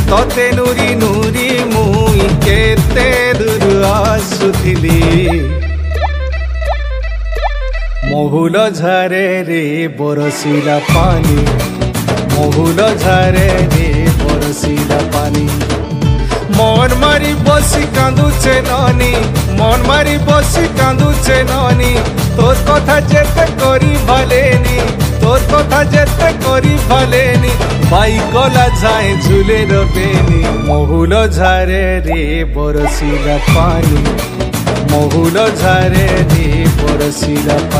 तोते नुरी नुरी मुई केते दूर आसुथिली महुल झारे रे बरसिला पानी महुल झारे रे बरसिला पानी मन मारी बसी कांदुचे नानी मन मारी बसी कांदुचे नानी तोर कथा जेते करी भालेनी तोर कथा जेते करी भालेनी बाई कला जाए झूले रबेनी महुल झारे रे बरसिला पानी महुल झारे रे बरसिला पानी।